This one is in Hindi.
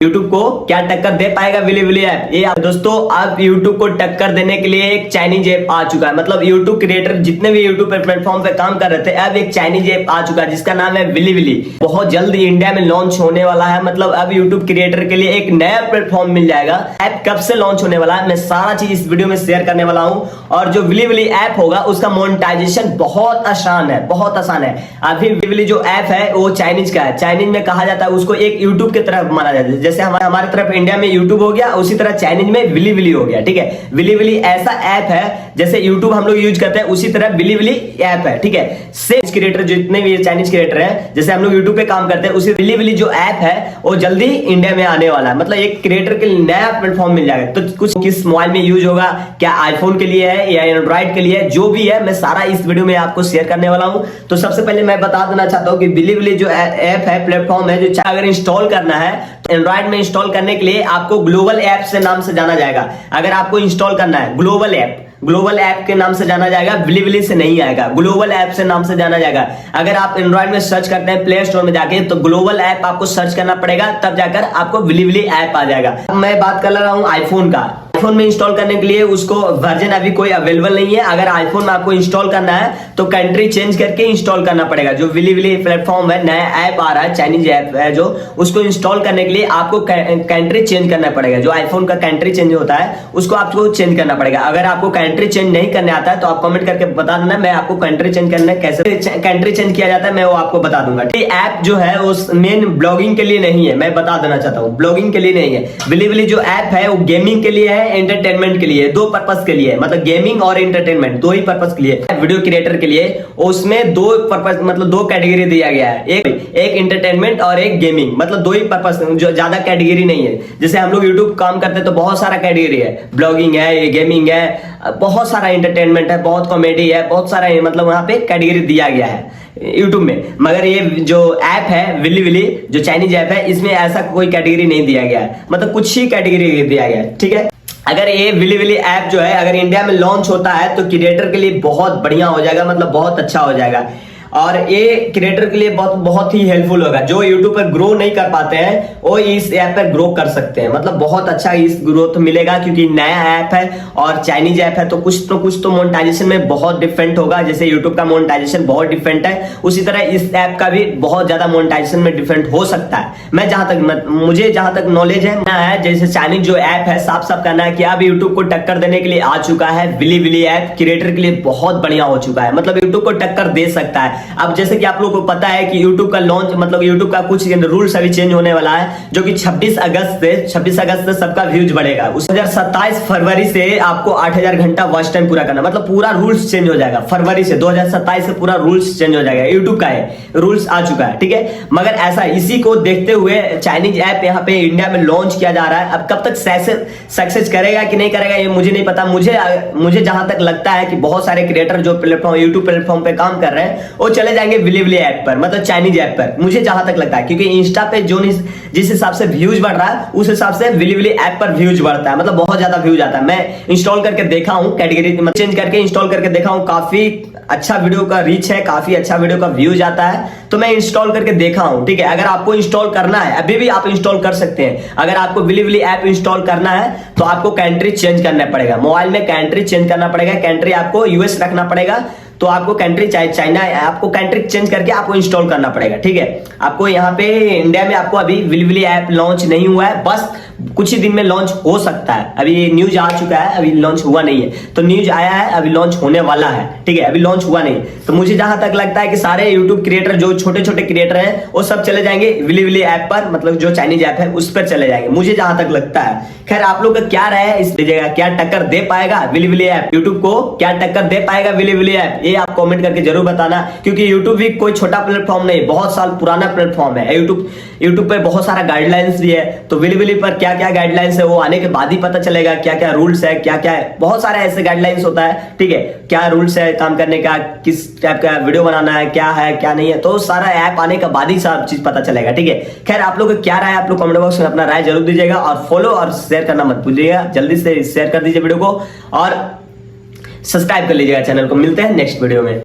YouTube को क्या टक्कर दे पाएगा विलीविली ऐप? ये दोस्तों अब YouTube को टक्कर देने के लिए एक चाइनीज ऐप आ चुका है। मतलब YouTube क्रिएटर जितने भी YouTube प्लेटफॉर्म पे काम कर रहे थे, अब एक चाइनीज ऐप आ चुका है जिसका नाम है विलीविली। बहुत जल्द इंडिया में लॉन्च होने वाला है। मतलब अब YouTube क्रिएटर के लिए एक नया प्लेटफॉर्म मिल जाएगा। ऐप कब से लॉन्च होने वाला है मैं सारा चीज इस वीडियो में शेयर करने वाला हूँ। और जो विलीविली ऐप होगा उसका मोनेटाइजेशन बहुत आसान है, बहुत आसान है। अभी विलीविली जो ऐप है वो चाइनीज का है। चाइनीज में कहा जाता है उसको एक यूट्यूब की तरफ माना जाता है। जैसे हमारे तरफ इंडिया में यूट्यूब हो गया, उसी तरह चाइनीज में विलीविली हो गया। ठीक है, विलीविली ऐसा ऐप है जैसे यूट्यूब हम लोग यूज करते हैं उसी तरह विलीविली ऐप है। ठीक है, सेम क्रिएटर जितने भी चाइनीज क्रिएटर हैं, जैसे हम लोग यूट्यूब पे काम करते हैं, उसी विलीविली जो ऐप है वो जल्दी इंडिया में आने वाला है। मतलब एक क्रिएटर के लिए नया प्लेटफॉर्म मिल जाएगा। तो कुछ किस मोबाइल में यूज होगा, क्या आईफोन के लिए है या एंड्रॉइड के लिए, जो भी है मैं सारा इस वीडियो में आपको शेयर करने वाला हूं। तो सबसे पहले मैं बता देना चाहता हूं कि विलीविली जो ऐप है, प्लेटफॉर्म है, जो अगर इंस्टॉल करना है तो एंड्रॉइड में इंस्टॉल करने के लिए आपको ग्लोबल ऐप से नाम से जाना जाएगा। अगर आपको इंस्टॉल करना है ग्लोबल ऐप के नाम से जाना जाएगा, विलीविली से नहीं आएगा, ग्लोबल ऐप से नाम से जाना जाएगा। अगर आप एंड्रॉइड में सर्च करते हैं प्ले स्टोर में जाके, तो ग्लोबल ऐप आपको सर्च करना पड़ेगा, तब जाकर आपको विलीविली ऐप आ जाएगा। मैं बात कर रहा हूं आईफोन का। आईफोन में इंस्टॉल करने के लिए उसको वर्जन अभी कोई अवेलेबल नहीं है। अगर आईफोन में आपको इंस्टॉल करना है तो कंट्री चेंज करके इंस्टॉल करना पड़ेगा। जो विलीविली प्लेटफॉर्म है, नया ऐप आ रहा है, चाइनीज ऐप है, जो उसको इंस्टॉल करने के लिए आपको कंट्री चेंज करना पड़ेगा। जो आईफोन का कंट्री चेंज होता है उसको आपको चेंज करना पड़ेगा। अगर आपको कंट्री चेंज नहीं करने आता है तो आप कमेंट करके बता देना, मैं आपको कंट्री चेंज करना कैसे कंट्री चेंज किया जाता है मैं वो आपको बता दूंगा। ये ऐप जो है उस मेन ब्लॉगिंग के लिए नहीं है, मैं बता देना चाहता हूँ, ब्लॉगिंग के लिए नहीं है। विलीविली जो ऐप है वो गेमिंग के लिए है, एंटरटेनमेंट के लिए, दो पर्पस के लिए। मतलब गेमिंग और एंटरटेनमेंट दो ही पर्पस के लिए। वीडियो क्रिएटर के लिए उसमें दो पर्पस, मतलब दो कैटेगरी दिया गया है, एक एंटरटेनमेंट और एक गेमिंग। मतलब दो ही पर्पस, जो ज्यादा कैटेगरी नहीं है। जैसे हम लोग यूट्यूब काम करते हैं तो बहुत सारा कैटेगरी है, ब्लॉगिंग है, गेमिंग है, बहुत सारा एंटरटेनमेंट है, बहुत कॉमेडी है, बहुत सारा, मतलब वहां पे कैटेगरी दिया गया है यूट्यूब में। मगर ये जो ऐप है विलीविली, जो चाइनीज ऐप है, इसमें ऐसा कोई कैटेगरी नहीं दिया गया है। मतलब कुछ ही कैटेगरी दिया गया है। ठीक है, अगर ये विलीविली ऐप जो है अगर इंडिया में लॉन्च होता है तो क्रिएटर के लिए बहुत बढ़िया हो जाएगा, मतलब बहुत अच्छा हो जाएगा। और ये क्रिएटर के लिए बहुत ही हेल्पफुल होगा। जो यूट्यूब पर ग्रो नहीं कर पाते हैं वो इस ऐप पर ग्रो कर सकते हैं। मतलब बहुत अच्छा इस ग्रोथ मिलेगा, क्योंकि नया ऐप है और चाइनीज ऐप है, तो कुछ तो मोनेटाइजेशन में बहुत डिफरेंट होगा। जैसे यूट्यूब का मोनेटाइजेशन बहुत डिफरेंट है, उसी तरह इस ऐप का भी बहुत ज्यादा मोनेटाइजेशन में डिफरेंट हो सकता है। मुझे जहां तक नॉलेज है, जैसे चाइनीज जो ऐप है, साफ साफ कहना है कि अब यूट्यूब को टक्कर देने के लिए आ चुका है विलीविली ऐप। क्रिएटर के लिए बहुत बढ़िया हो चुका है, मतलब यूट्यूब को टक्कर दे सकता है। अब जैसे कि आप लोगों को पता है कि YouTube का लॉन्च, मतलब YouTube का कुछ रूल्स अभी चेंज होने वाला है, जो कि 26 अगस्त से सबका व्यूज बढ़ेगा। 2027 फरवरी से आपको 8000 घंटा वॉच टाइम पूरा करना, मतलब पूरा रूल्स चेंज हो जाएगा। फरवरी से 2027 से पूरा रूल्स चेंज हो जाएगा। YouTube का है रूल्स आ चुका है। ठीक है, मगर ऐसा इसी को देखते हुए चाइनीज ऐप यहाँ पे इंडिया में लॉन्च किया जा रहा है। अब कब तक सक्सेस करेगा कि नहीं करेगा ये मुझे नहीं पता। मुझे जहां तक लगता है कि बहुत सारे क्रिएटर जो प्लेटफॉर्म यूट्यूब प्लेटफॉर्म पे काम कर रहे हैं वो चले जाएंगे विलीविली ऐप पर, मतलब चाइनीज ऐप पर, मुझे जहां तक लगता है। क्योंकि इंस्टा पे जो जिस हिसाब से व्यूज बढ़ रहा है उस हिसाब से विलीविली ऐप पर व्यूज बढ़ता है, मतलब बहुत ज्यादा व्यूज आता है। मैं इंस्टॉल करके देखा हूं, कैटेगरी चेंज करके इंस्टॉल करके देखा हूं, काफी अच्छा वीडियो का रीच है, काफी अच्छा वीडियो का व्यूज आता है, तो मैं इंस्टॉल करके देखा हूं। ठीक है, अगर आपको इंस्टॉल करना है अभी भी आप इंस्टॉल कर सकते हैं। अगर आपको विलीविली ऐप इंस्टॉल करना है तो आपको कंट्री चेंज करना पड़ेगा, मोबाइल में कंट्री चेंज करना पड़ेगा, कंट्री आपको यूएस रखना पड़ेगा, तो आपको कंट्री चाइना, आपको कंट्री चेंज करके आपको इंस्टॉल करना पड़ेगा। ठीक है, आपको यहाँ पे इंडिया में आपको अभी विलीविली ऐप लॉन्च नहीं हुआ है, बस कुछ ही दिन में लॉन्च हो सकता है। अभी न्यूज आ चुका है, अभी लॉन्च हुआ नहीं है, तो न्यूज आया है अभी लॉन्च होने वाला है। ठीक है, अभी लॉन्च हुआ नहीं। तो मुझे जहां तक लगता है कि सारे यूट्यूब क्रिएटर जो छोटे छोटे क्रिएटर हैं वो सब चले जाएंगे विलीविली ऐप पर, मतलब जो चाइनीज ऐप है उस पर चले जाएंगे, मुझे जहां तक लगता है। खैर आप लोग का क्या राय है इस जगह, क्या टक्कर दे पाएगा विलीविली ऐप यूट्यूब को, क्या टक्कर दे पाएगा विलीविली ऐप, ये आप कमेंट करके जरूर बताना। क्योंकि यूट्यूब भी कोई छोटा प्लेटफॉर्म नहीं, बहुत साल पुराना प्लेटफॉर्म है। यूट्यूब पे बहुत सारा गाइडलाइंस भी है, तो विलीविली पर क्या क्या गाइडलाइंस है वो आने के बाद ही पता चलेगा। क्या क्या रूल्स है, क्या क्या है, बहुत सारे ऐसे गाइडलाइंस होता है। ठीक है, क्या रूल्स है काम करने का, किस टाइप का वीडियो बनाना है, क्या है क्या नहीं है, तो सारा ऐप आने के बाद ही सब चीज पता चलेगा। ठीक है, खैर आप लोग क्या राय है, आप लोग कमेंट बॉक्स में अपना राय जरूर दीजिएगा, और फॉलो और शेयर करना मत भूलिएगा। जल्दी से शेयर कर दीजिए वीडियो को और सब्सक्राइब कर लीजिएगा चैनल को। मिलते हैं नेक्स्ट वीडियो में।